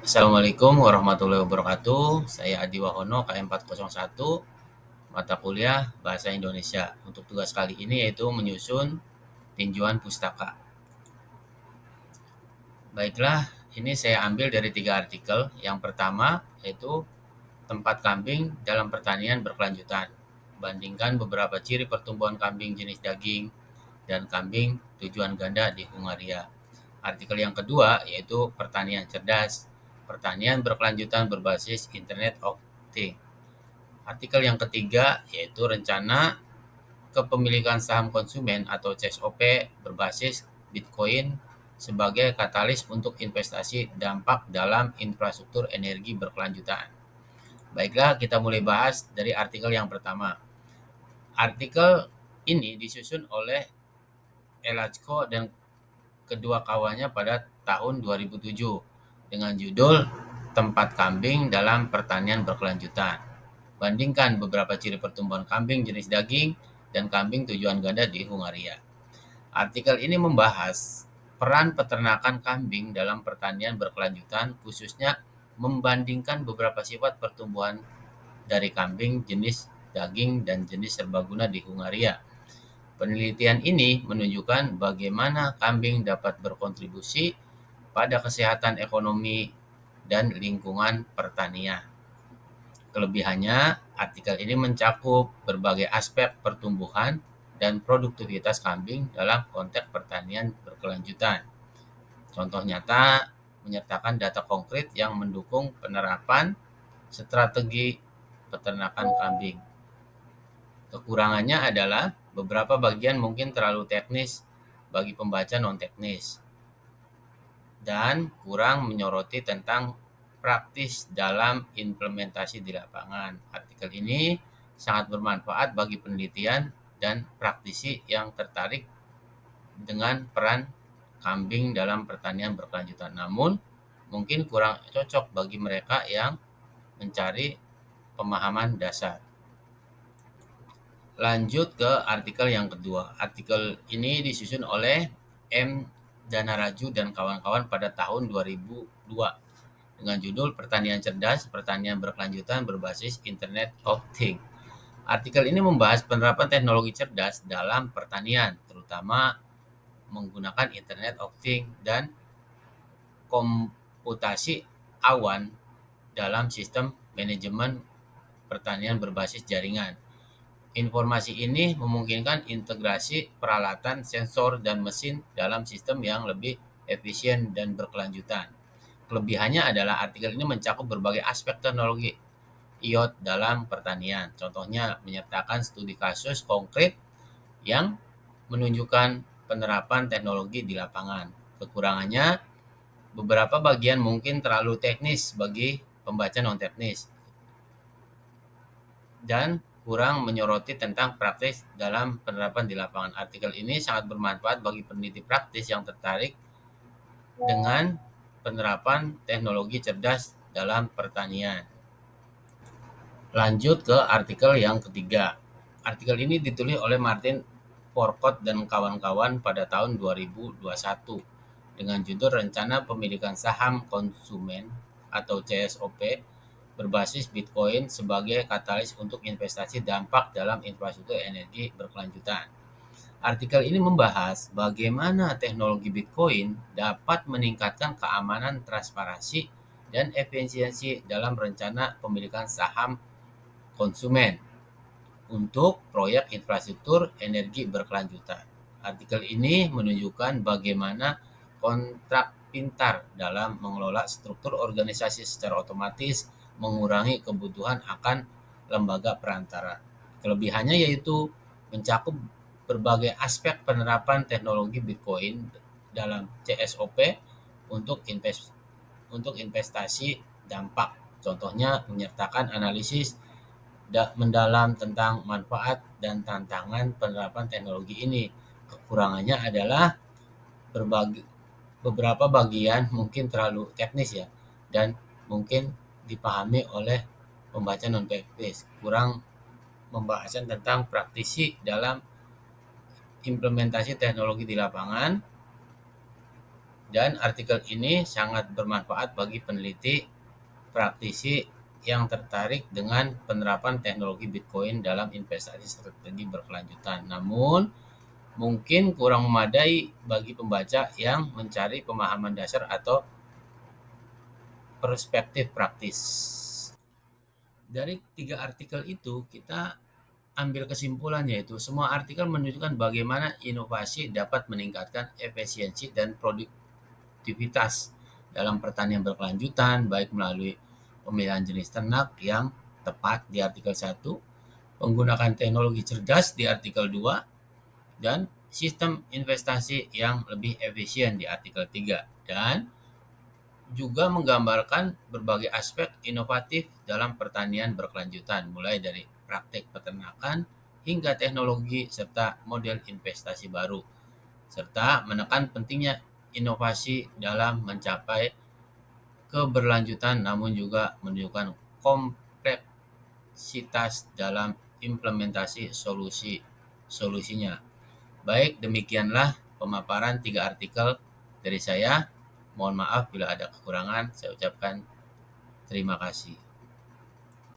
Assalamualaikum warahmatullahi wabarakatuh. Saya Adi Wahono, KM 401, mata kuliah Bahasa Indonesia. Untuk tugas kali ini yaitu menyusun tinjauan pustaka. Baiklah, ini saya ambil dari 3 artikel. Yang pertama yaitu tempat kambing dalam pertanian berkelanjutan. Bandingkan beberapa ciri pertumbuhan kambing jenis daging dan kambing tujuan ganda di Hungaria. Artikel yang kedua yaitu pertanian cerdas, pertanian berkelanjutan berbasis Internet of Things. Artikel yang ketiga yaitu rencana kepemilikan saham konsumen atau CSOP berbasis Bitcoin sebagai katalis untuk investasi dampak dalam infrastruktur energi berkelanjutan. Baiklah, kita mulai bahas dari artikel yang pertama. Artikel ini disusun oleh Elachko dan kedua kawannya pada tahun 2007 dengan judul Tempat Kambing dalam Pertanian Berkelanjutan. Bandingkan beberapa ciri pertumbuhan kambing jenis daging dan kambing tujuan ganda di Hungaria. Artikel ini membahas peran peternakan kambing dalam pertanian berkelanjutan, khususnya membandingkan beberapa sifat pertumbuhan dari kambing jenis daging dan jenis serbaguna di Hungaria. Penelitian ini menunjukkan bagaimana kambing dapat berkontribusi pada kesehatan ekonomi dan lingkungan pertanian. Kelebihannya, artikel ini mencakup berbagai aspek pertumbuhan dan produktivitas kambing dalam konteks pertanian berkelanjutan. Contoh nyata menyertakan data konkret yang mendukung penerapan strategi peternakan kambing. Kekurangannya adalah beberapa bagian mungkin terlalu teknis bagi pembaca non-teknis dan kurang menyoroti tentang praktis dalam implementasi di lapangan. Artikel ini sangat bermanfaat bagi penelitian dan praktisi yang tertarik dengan peran kambing dalam pertanian berkelanjutan. Namun, mungkin kurang cocok bagi mereka yang mencari pemahaman dasar. Lanjut ke artikel yang kedua. Artikel ini disusun oleh M. Danaraju dan kawan-kawan pada tahun 2002 dengan judul Pertanian Cerdas, Pertanian Berkelanjutan Berbasis Internet of Things. Artikel ini membahas penerapan teknologi cerdas dalam pertanian, terutama menggunakan Internet of Things dan komputasi awan dalam sistem manajemen pertanian berbasis jaringan. Informasi ini memungkinkan integrasi peralatan, sensor, dan mesin dalam sistem yang lebih efisien dan berkelanjutan. Kelebihannya adalah artikel ini mencakup berbagai aspek teknologi IoT dalam pertanian. Contohnya menyertakan studi kasus konkret yang menunjukkan penerapan teknologi di lapangan. Kekurangannya, beberapa bagian mungkin terlalu teknis bagi pembaca non-teknis dan kurang menyoroti tentang praktis dalam penerapan di lapangan. Artikel ini sangat bermanfaat bagi peneliti praktis yang tertarik dengan penerapan teknologi cerdas dalam pertanian. Lanjut ke artikel yang ketiga. Artikel ini ditulis oleh Martin Porcott dan kawan-kawan pada tahun 2021 dengan judul Rencana Pemilikan Saham Konsumen atau CSOP berbasis Bitcoin sebagai katalis untuk investasi dampak dalam infrastruktur energi berkelanjutan. Artikel ini membahas bagaimana teknologi Bitcoin dapat meningkatkan keamanan, transparansi, dan efisiensi dalam rencana pemilikan saham konsumen untuk proyek infrastruktur energi berkelanjutan. Artikel ini menunjukkan bagaimana kontrak pintar dalam mengelola struktur organisasi secara otomatis mengurangi kebutuhan akan lembaga perantara. Kelebihannya yaitu mencakup berbagai aspek penerapan teknologi Bitcoin dalam CSOP untuk investasi dampak. Contohnya menyertakan analisis mendalam tentang manfaat dan tantangan penerapan teknologi ini. Kekurangannya adalah beberapa bagian mungkin terlalu teknis ya, dan mungkin dipahami oleh pembaca non-teknis. Kurang pembahasan tentang praktisi dalam implementasi teknologi di lapangan Dan artikel ini sangat bermanfaat bagi peneliti, praktisi yang tertarik dengan penerapan teknologi Bitcoin dalam investasi strategi berkelanjutan. Namun, mungkin kurang memadai bagi pembaca yang mencari pemahaman dasar atau perspektif praktis. Dari 3 artikel itu, kita ambil kesimpulan, yaitu semua artikel menunjukkan bagaimana inovasi dapat meningkatkan efisiensi dan produktivitas dalam pertanian berkelanjutan, baik melalui pemilihan jenis ternak yang tepat di artikel 1, menggunakan teknologi cerdas di artikel 2, dan sistem investasi yang lebih efisien di artikel 3. Dan juga menggambarkan berbagai aspek inovatif dalam pertanian berkelanjutan, mulai dari praktek peternakan hingga teknologi serta model investasi baru, serta menekan pentingnya inovasi dalam mencapai keberlanjutan, namun juga menunjukkan kompleksitas dalam implementasi solusinya. Baik, demikianlah pemaparan 3 artikel dari saya. Mohon maaf bila ada kekurangan, saya ucapkan terima kasih.